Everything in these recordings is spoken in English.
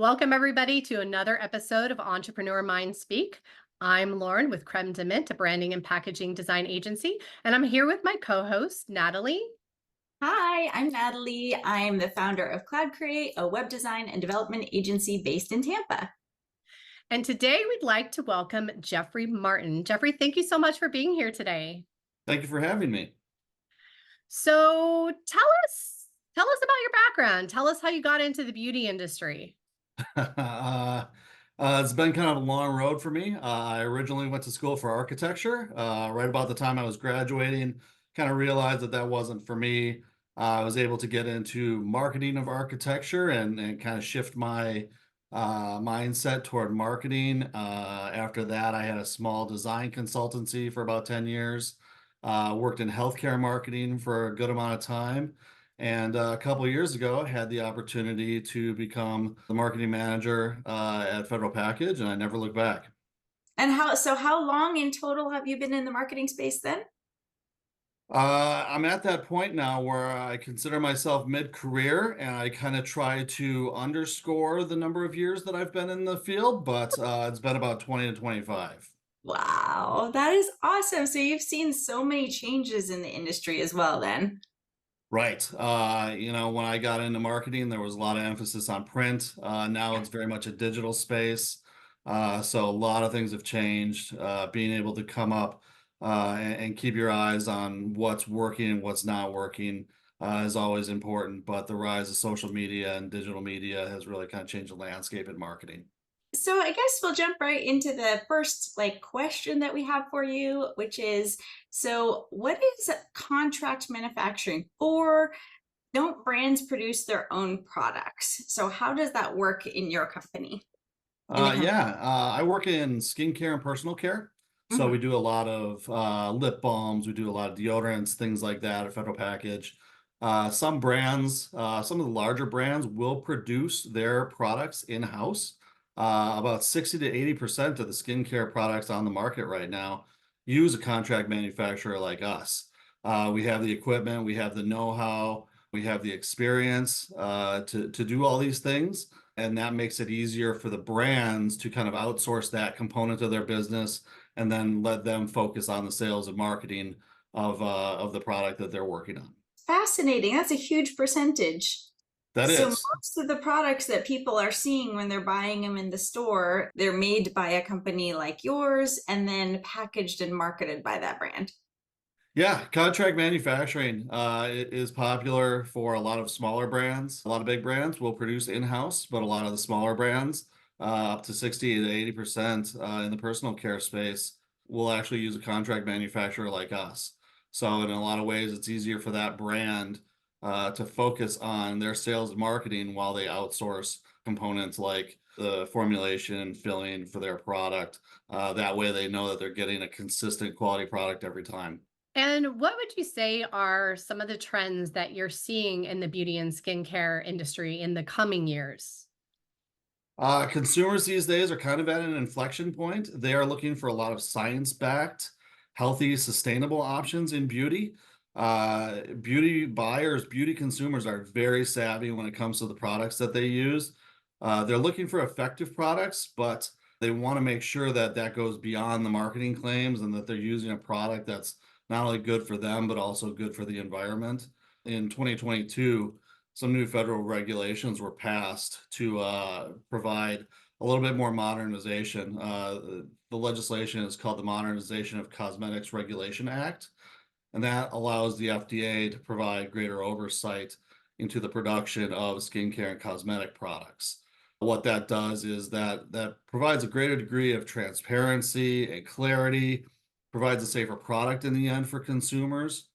Welcome, everybody, to another episode of Entrepreneur Mind Speak. I'm Lauren with Creme de Mint, a branding and packaging design agency, and I'm here with my co host, Natalie. Hi, I'm Natalie. I'm the founder of Cloud Create, a web design and development agency based in Tampa. And today we'd like to welcome Jeffrey Martin. Jeffrey, thank you so much for being here today. Thank you for having me. So tell us about your background. Tell us how you got into the beauty industry. It's been kind of a long road for me. I originally went to school for architecture. Right about the time I was graduating, kind of realized that that wasn't for me. I was able to get into marketing of architecture and kind of shift my mindset toward marketing. After that, I had a small design consultancy for about 10 years. Worked in healthcare marketing for a good amount of time. And a couple of years ago, I had the opportunity to become the marketing manager at Federal Package, and I never looked back. And how long in total have you been in the marketing space then? I'm at that point now where I consider myself mid-career, and I kind of try to underscore the number of years that I've been in the field, but it's been about 20 to 25. Wow, that is awesome. So you've seen so many changes in the industry as well then. Right. When I got into marketing, there was a lot of emphasis on print. Now it's very much a digital space. So a lot of things have changed. Being able to come up and keep your eyes on what's working and what's not working is always important. But the rise of social media and digital media has really kind of changed the landscape in marketing. So I guess we'll jump right into the first question that we have for you, which is, so what is contract manufacturing for? Don't brands produce their own products? So how does that work in your company? In the company? I work in skincare and personal care. So we Mhm. do a lot of lip balms, we do a lot of deodorants, things like that at Federal Package. Some brands, some of the larger brands will produce their products in-house. About 60 to 80% of the skincare products on the market right now use a contract manufacturer like us. We have the equipment, we have the know-how, we have the experience to do all these things. And that makes it easier for the brands to kind of outsource that component of their business and then let them focus on the sales and marketing of the product that they're working on. Fascinating. That's a huge percentage. That So is. most of the products that people are seeing when they're buying them in the store, they're made by a company like yours and then packaged and marketed by that brand. Yeah, contract manufacturing it is popular for a lot of smaller brands. A lot of big brands will produce in-house, but a lot of the smaller brands, up to 60 to 80% in the personal care space, will actually use a contract manufacturer like us. So in a lot of ways, it's easier for that brand to focus on their sales and marketing while they outsource components like the formulation and filling for their product. That way they know that they're getting a consistent quality product every time. And what would you say are some of the trends that you're seeing in the beauty and skincare industry in the coming years? Consumers these days are kind of at an inflection point. They are looking for a lot of science-backed, healthy, sustainable options in beauty. Beauty buyers, beauty consumers are very savvy when it comes to the products that they use. They're looking for effective products, but they want to make sure that that goes beyond the marketing claims and that they're using a product that's not only good for them, but also good for the environment. In 2022, some new federal regulations were passed to provide a little bit more modernization. The legislation is called the Modernization of Cosmetics Regulation Act, and that allows the FDA to provide greater oversight into the production of skincare and cosmetic products. What that does is that provides a greater degree of transparency and clarity, provides a safer product in the end for consumers,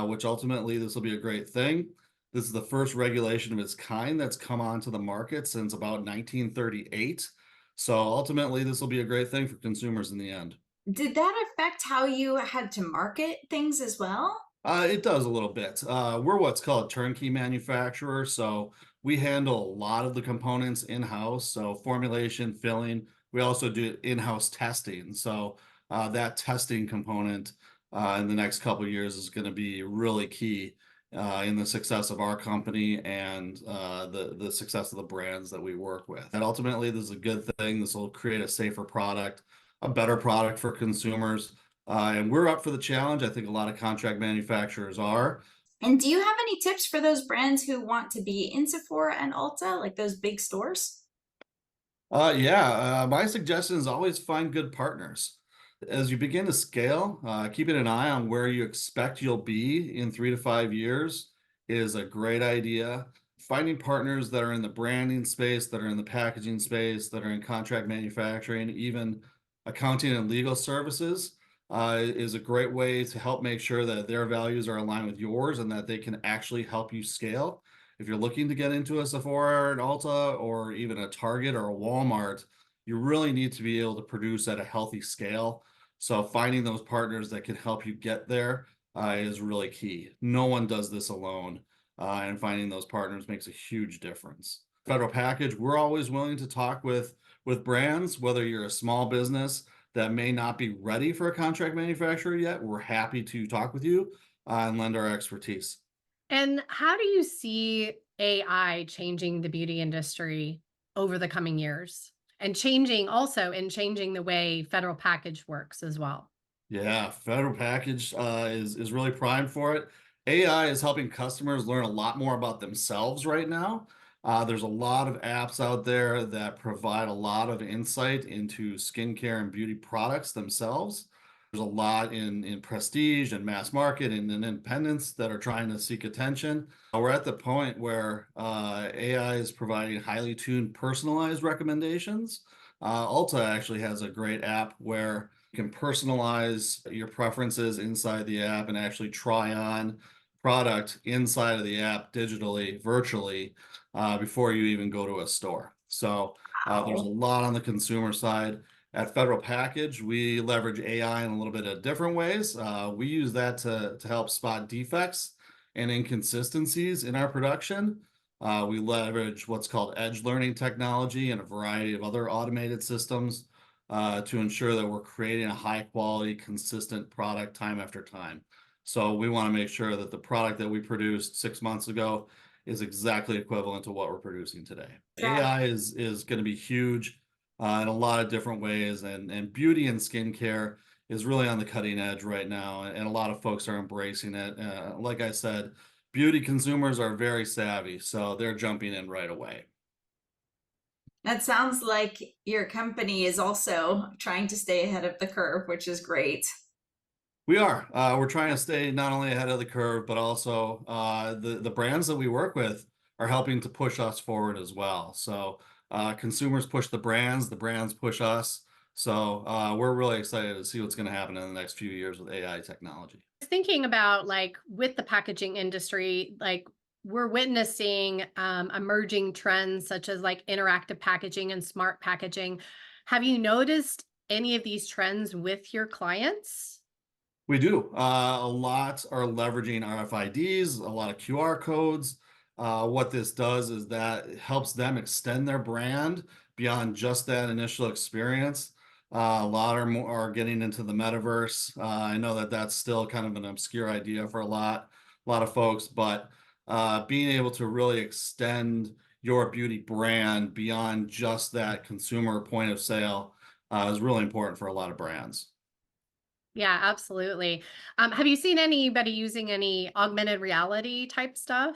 which ultimately this will be a great thing. This is the first regulation of its kind that's come onto the market since about 1938. So ultimately, this will be a great thing for consumers in the end. Did that affect how you had to market things as well? It does a little bit. We're what's called a turnkey manufacturer, so we handle a lot of the components in-house. So formulation, filling. We also do in-house testing. So that testing component in the next couple of years is going to be really key in the success of our company and the success of the brands that we work with. And ultimately, this is a good thing. This will create a safer product, a better product for consumers. And we're up for the challenge. I think a lot of contract manufacturers are. And do you have any tips for those brands who want to be in Sephora and Ulta, like those big stores? Yeah, my suggestion is always find good partners. As you begin to scale, keeping an eye on where you expect you'll be in 3 to 5 years is a great idea. Finding partners that are in the branding space, that are in the packaging space, that are in contract manufacturing, even accounting and legal services, is a great way to help make sure that their values are aligned with yours and that they can actually help you scale. If you're looking to get into a Sephora or an Ulta or even a Target or a Walmart, you really need to be able to produce at a healthy scale. So finding those partners that can help you get there is really key. No one does this alone, and finding those partners makes a huge difference. Federal package, we're always willing to talk with brands, whether you're a small business that may not be ready for a contract manufacturer yet. We're happy to talk with you and lend our expertise. And how do you see AI changing the beauty industry over the coming years? And changing the way federal package works as well. Yeah, federal package is really primed for it. AI is helping customers learn a lot more about themselves right now. There's a lot of apps out there that provide a lot of insight into skincare and beauty products themselves. There's a lot in prestige and mass market and in independents that are trying to seek attention. We're at the point where AI is providing highly tuned, personalized recommendations. Ulta actually has a great app where you can personalize your preferences inside the app and actually try on product inside of the app digitally, virtually, before you even go to a store. So there's a Wow. lot on the consumer side. At Federal Package, we leverage AI in a little bit of different ways. We use that to help spot defects and inconsistencies in our production. We leverage what's called edge learning technology and a variety of other automated systems to ensure that we're creating a high quality, consistent product time after time. So we want to make sure that the product that we produced 6 months ago is exactly equivalent to what we're producing today. That AI is going to be huge in a lot of different ways, and beauty and skincare is really on the cutting edge right now, and a lot of folks are embracing it. Like I said, beauty consumers are very savvy, so they're jumping in right away. that sounds like your company is also trying to stay ahead of the curve, which is great. We are. We're trying to stay not only ahead of the curve, but also the brands that we work with are helping to push us forward as well. So consumers push the brands push us. So we're really excited to see what's going to happen in the next few years with AI technology. Thinking about like with the packaging industry, like we're witnessing emerging trends such as like interactive packaging and smart packaging. Have you noticed any of these trends with your clients? We do. A lot are leveraging RFIDs, a lot of QR codes. What this does is that it helps them extend their brand beyond just that initial experience. A lot are getting into the metaverse. I know that that's still kind of an obscure idea for a lot of folks, but being able to really extend your beauty brand beyond just that consumer point of sale is really important for a lot of brands. Yeah, absolutely. Have you seen anybody using any augmented reality type stuff?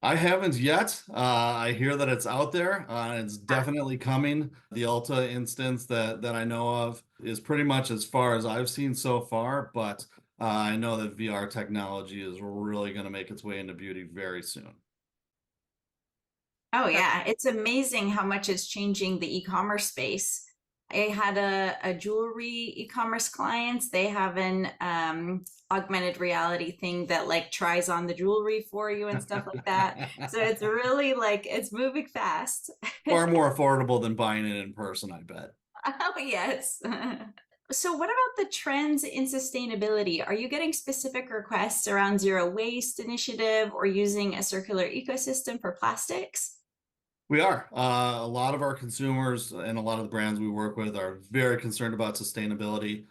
I haven't yet. I hear that it's out there. It's definitely coming. The Ulta instance that I know of is pretty much as far as I've seen so far, but I know that VR technology is really going to make its way into beauty very soon. Oh yeah, it's amazing how much it's changing the e-commerce space. I had a jewelry e-commerce clients. They have an augmented reality thing that like tries on the jewelry for you and stuff like that. So it's really like it's moving fast. Far more affordable than buying it in person, I bet. Oh yes. So what about the trends in sustainability? Are you getting specific requests around zero waste initiative or using a circular ecosystem for plastics? We are. A lot of our consumers and a lot of the brands we work with are very concerned about sustainability.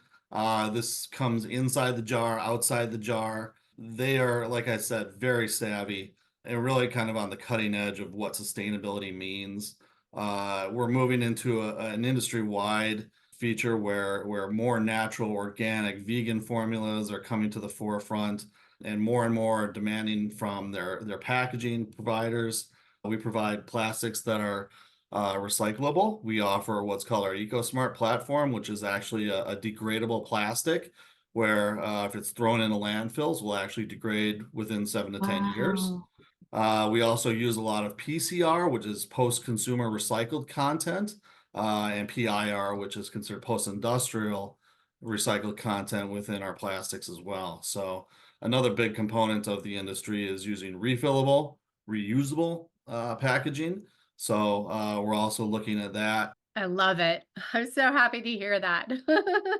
This comes inside the jar, outside the jar. They are, like I said, very savvy and really kind of on the cutting edge of what sustainability means. We're moving into an industry-wide feature where more natural, organic, vegan formulas are coming to the forefront, and more are demanding from their packaging providers. We provide plastics that are recyclable. We offer what's called our EcoSmart platform, which is actually a degradable plastic where if it's thrown into landfills, will actually degrade within 7 to 10 years. Wow. We also use a lot of PCR, which is post-consumer recycled content, and PIR, which is considered post-industrial recycled content within our plastics as well. So another big component of the industry is using refillable, reusable packaging. So we're also looking at that. I love it. I'm so happy to hear that.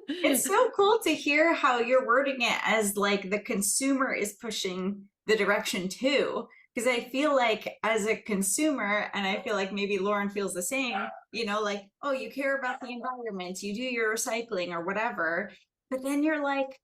It's so cool to hear how you're wording it as like the consumer is pushing the direction too. Because I feel like as a consumer, and I feel like maybe Lauren feels the same, like, oh, you care about the environment, you do your recycling or whatever. But then you're like,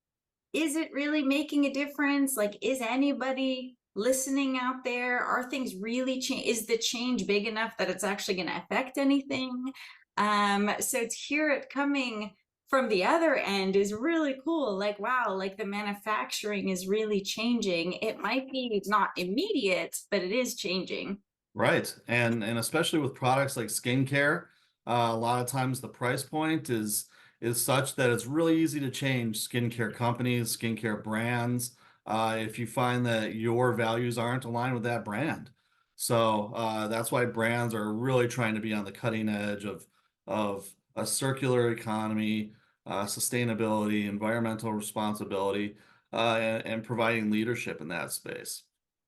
is it really making a difference? Like, is anybody listening out there? Are things really change? Is the change big enough that it's actually going to affect anything? So to hear it coming from the other end is really cool. Like, wow, like the manufacturing is really changing. It might be not immediate, but it is changing. Right. And especially with products like skincare, a lot of times the price point is such that it's really easy to change skincare companies, skincare brands, if you find that your values aren't aligned with that brand. So that's why brands are really trying to be on the cutting edge of a circular economy, sustainability, environmental responsibility, and providing leadership in that space.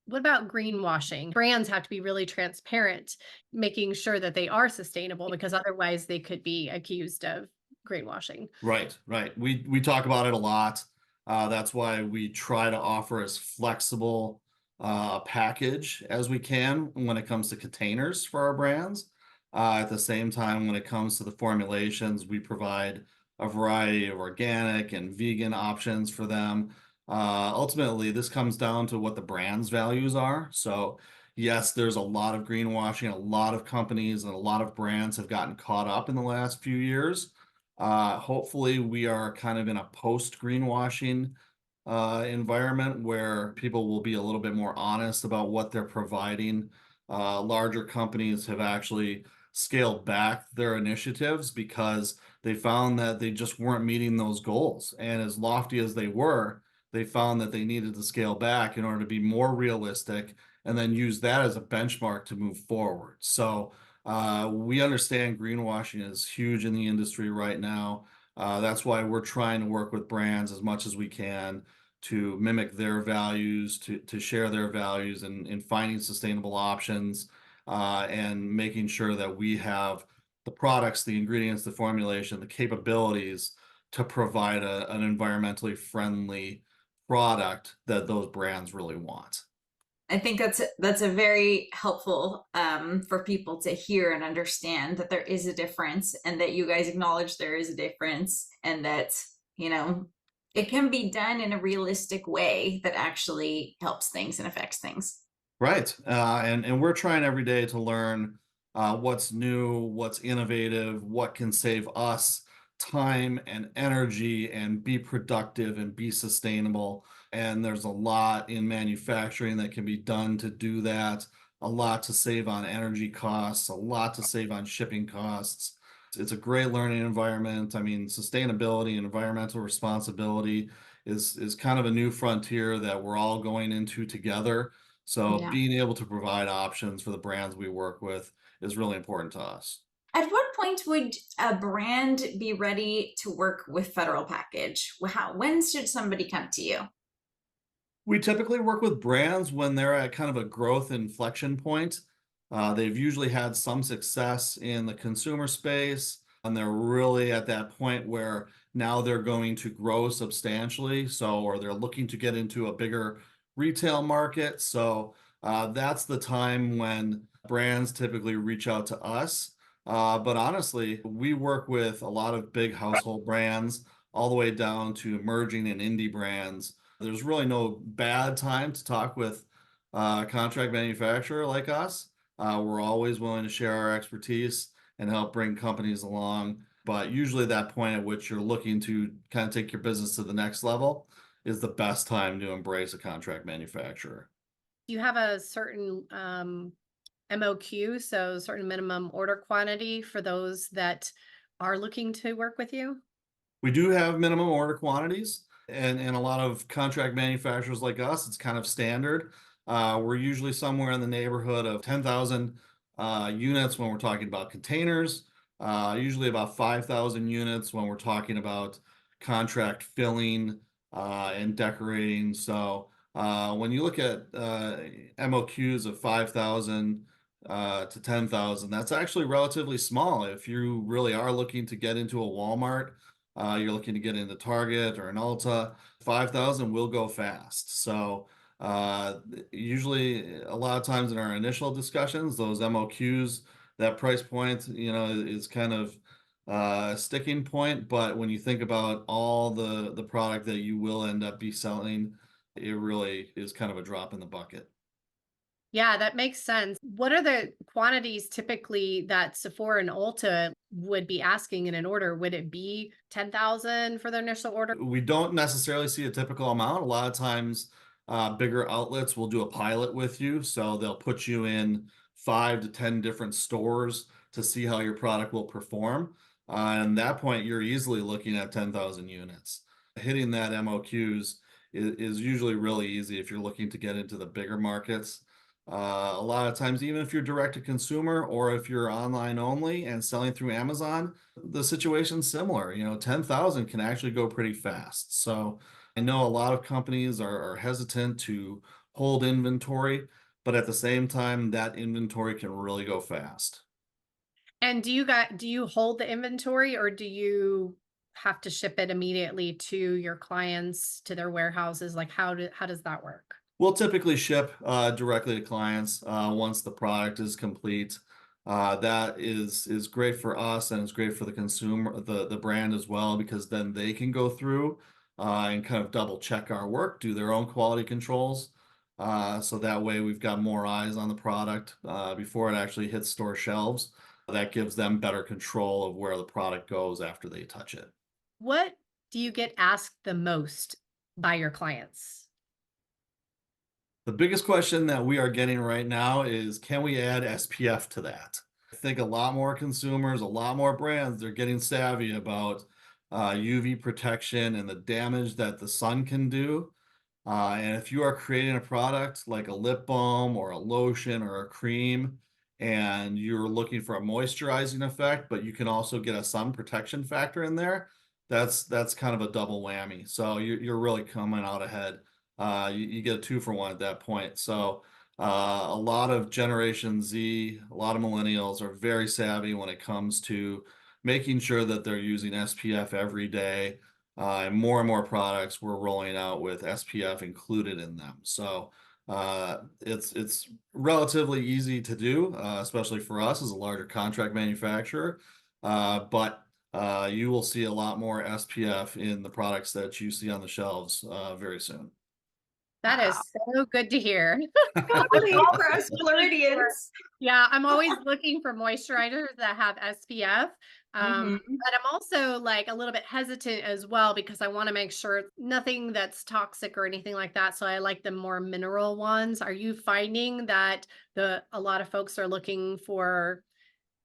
What about greenwashing? Brands have to be really transparent, making sure that they are sustainable because otherwise they could be accused of greenwashing. Right, right. We talk about it a lot. That's why we try to offer as flexible a package as we can when it comes to containers for our brands. At the same time, when it comes to the formulations, we provide a variety of organic and vegan options for them. Ultimately, this comes down to what the brand's values are. So, yes, there's a lot of greenwashing. A lot of companies and a lot of brands have gotten caught up in the last few years. Hopefully, we are kind of in a post greenwashing environment where people will be a little bit more honest about what they're providing. Larger companies have actually scaled back their initiatives because they found that they just weren't meeting those goals. And as lofty as they were, they found that they needed to scale back in order to be more realistic and then use that as a benchmark to move forward. So, we understand greenwashing is huge in the industry right now. That's why we're trying to work with brands as much as we can to mimic their values, to share their values in finding sustainable options, and making sure that we have the products, the ingredients, the formulation, the capabilities to provide an environmentally friendly product that those brands really want. I think that's a very helpful for people to hear and understand that there is a difference and that you guys acknowledge there is a difference and that, you know, it can be done in a realistic way that actually helps things and affects things. Right. And we're trying every day to learn what's new, what's innovative, what can save us time and energy and be productive and be sustainable. And there's a lot in manufacturing that can be done to do that, a lot to save on energy costs, a lot to save on shipping costs. It's a great learning environment. I mean, sustainability and environmental responsibility is kind of a new frontier that we're all going into together. So Yeah. being able to provide options for the brands we work with is really important to us. At what point would a brand be ready to work with Federal Package? When should somebody come to you? We typically work with brands when they're at kind of a growth inflection point. They've usually had some success in the consumer space, and they're really at that point where now they're going to grow substantially. So, or they're looking to get into a bigger retail market. So, that's the time when brands typically reach out to us. But honestly, we work with a lot of big household brands all the way down to emerging and indie brands There's really no bad time to talk with a contract manufacturer like us. We're always willing to share our expertise and help bring companies along. But usually, that point at which you're looking to kind of take your business to the next level is the best time to embrace a contract manufacturer. Do you have a certain MOQ, so certain minimum order quantity for those that are looking to work with you? We do have minimum order quantities, and a lot of contract manufacturers like us, it's kind of standard. We're usually somewhere in the neighborhood of 10,000 units when we're talking about containers, usually about 5,000 units when we're talking about contract filling and decorating. So when you look at MOQs of 5,000 to 10,000, that's actually relatively small. If you really are looking to get into a Walmart, you're looking to get into Target or an Ulta, 5,000 will go fast. So uh, usually a lot of times in our initial discussions, those MOQs, that price point, is kind of a sticking point. But when you think about all the product that you will end up be selling, it really is kind of a drop in the bucket. Yeah, that makes sense. What are the quantities typically that Sephora and Ulta would be asking in an order? Would it be 10,000 for their initial order? We don't necessarily see a typical amount. A lot of times, bigger outlets will do a pilot with you. So they'll put you in 5 to 10 different stores to see how your product will perform. And at that point, you're easily looking at 10,000 units. Hitting that MOQs is usually really easy if you're looking to get into the bigger markets. A lot of times, even if you're direct to consumer or if you're online only and selling through Amazon, the situation's similar. 10,000 can actually go pretty fast. So I know a lot of companies are hesitant to hold inventory, but at the same time, that inventory can really go fast. And do you hold the inventory or do you have to ship it immediately to your clients to their warehouses? Like how does that work? We'll typically ship directly to clients once the product is complete. That is great for us and it's great for the consumer, the brand as well, because then they can go through and kind of double check our work, do their own quality controls. So that way we've got more eyes on the product before it actually hits store shelves. That gives them better control of where the product goes after they touch it. What do you get asked the most by your clients? The biggest question that we are getting right now is, can we add SPF to that? I think a lot more consumers, a lot more brands, they're getting savvy about UV protection and the damage that the sun can do. And if you are creating a product like a lip balm or a lotion or a cream, and you're looking for a moisturizing effect, but you can also get a sun protection factor in there, that's kind of a double whammy. So you're really coming out ahead. You get a 2 for 1 at that point. So a lot of Generation Z, a lot of millennials are very savvy when it comes to making sure that they're using SPF every day, and more products we're rolling out with SPF included in them. So it's relatively easy to do, especially for us as a larger contract manufacturer. But you will see a lot more SPF in the products that you see on the shelves very soon. That Wow. is so good to hear. All for us Floridians. Yeah, I'm always looking for moisturizers that have SPF. Mhm. But I'm also like a little bit hesitant as well because I want to make sure nothing that's toxic or anything like that. So I like the more mineral ones. Are you finding that a lot of folks are looking for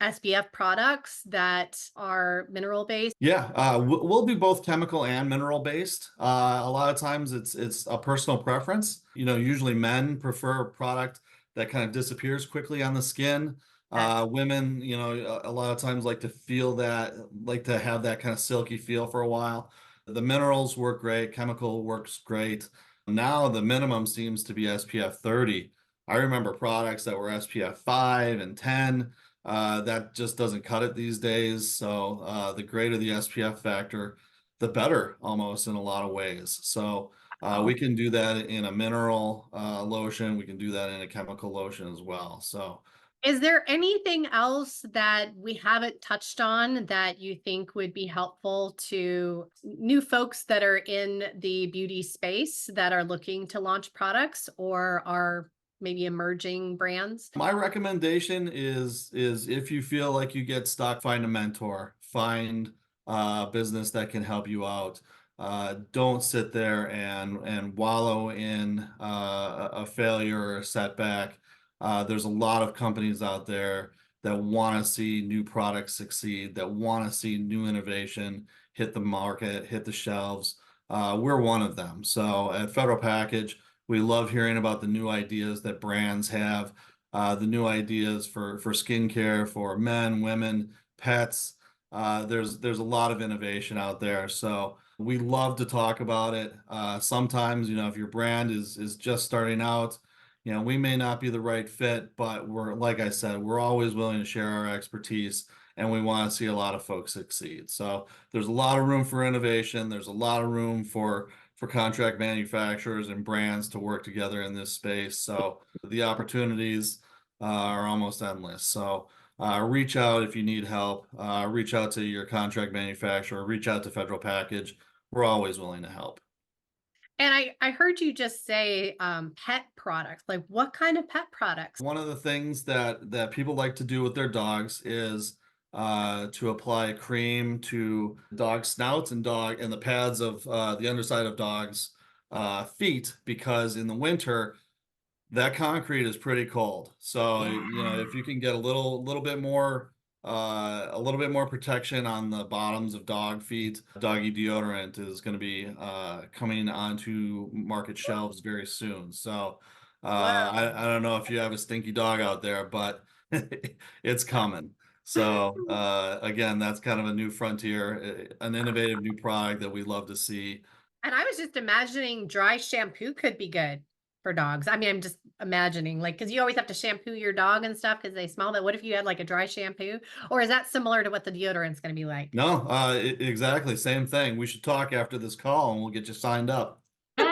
SPF products that are mineral based? Yeah, we'll do both chemical and mineral based. A lot of times it's a personal preference. Usually men prefer a product that kind of disappears quickly on the skin. Women, a lot of times like to have that kind of silky feel for a while. The minerals work great, chemical works great. Now the minimum seems to be SPF 30. I remember products that were SPF 5 and 10. That just doesn't cut it these days. So the greater the SPF factor, the better almost in a lot of ways. So we Wow. can do that in a mineral lotion. We can do that in a chemical lotion as well. So Is there anything else that we haven't touched on that you think would be helpful to new folks that are in the beauty space that are looking to launch products or are maybe emerging brands? My recommendation is if you feel like you get stuck, find a mentor, find a business that can help you out. Don't sit there and wallow in a failure or a setback. There's a lot of companies out there that want to see new products succeed, that want to see new innovation hit the market, hit the shelves. We're one of them. So at Federal Package, we love hearing about the new ideas that brands have, the new ideas for skincare for men, women, pets. There's a lot of innovation out there, so we love to talk about it. Sometimes, if your brand is just starting out, we may not be the right fit, but we're like I said, we're always willing to share our expertise, and we want to see a lot of folks succeed. So there's a lot of room for innovation. There's a lot of room for contract manufacturers and brands to work together in this space. So the opportunities are almost endless. So reach out if you need help. Reach out to your contract manufacturer. Reach out to Federal Package. We're always willing to help. And I heard you just say pet products. Like what kind of pet products? One of the things that people like to do with their dogs is to apply cream to dog snouts and the pads of the underside of dogs' feet, because in the winter that concrete is pretty cold. So, Yeah. if you can get a little bit more protection on the bottoms of dog feet, doggy deodorant is going to be coming onto market shelves very soon. So, I don't know if you have a stinky dog out there, but it's coming. So, again, that's kind of a new frontier, an innovative new product that we love to see. And I was just imagining dry shampoo could be good for dogs. I mean, I'm just imagining, like, because you always have to shampoo your dog and stuff because they smell that. What if you had like a dry shampoo? Or is that similar to what the deodorant's going to be like? No, exactly. Same thing. We should talk after this call and we'll get you signed up. Love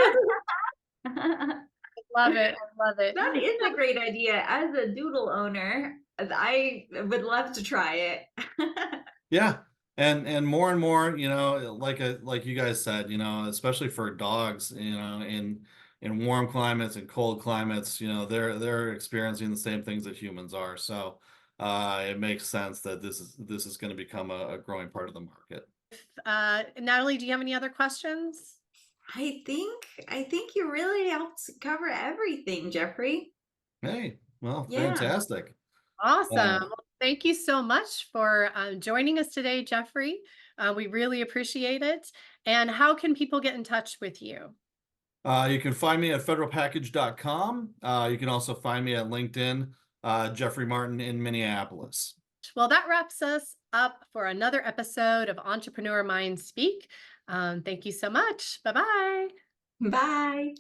it. I love it. That is a great idea. As a doodle owner, I would love to try it. Yeah. And more, like you guys said, especially for dogs, in warm climates and cold climates, they're experiencing the same things that humans are. So it makes sense that this is going to become a growing part of the market. Natalie, do you have any other questions? I think you really helped cover everything, Jeffrey. Hey, well, Yeah. fantastic. Awesome. Uh, Well, thank you so much for joining us today, Jeffrey. We really appreciate it. And how can people get in touch with you? You can find me at federalpackage.com. You can also find me at LinkedIn, Jeffrey Martin in Minneapolis. Well, that wraps us up for another episode of Entrepreneur Minds Speak. Thank you so much. Bye bye. Bye.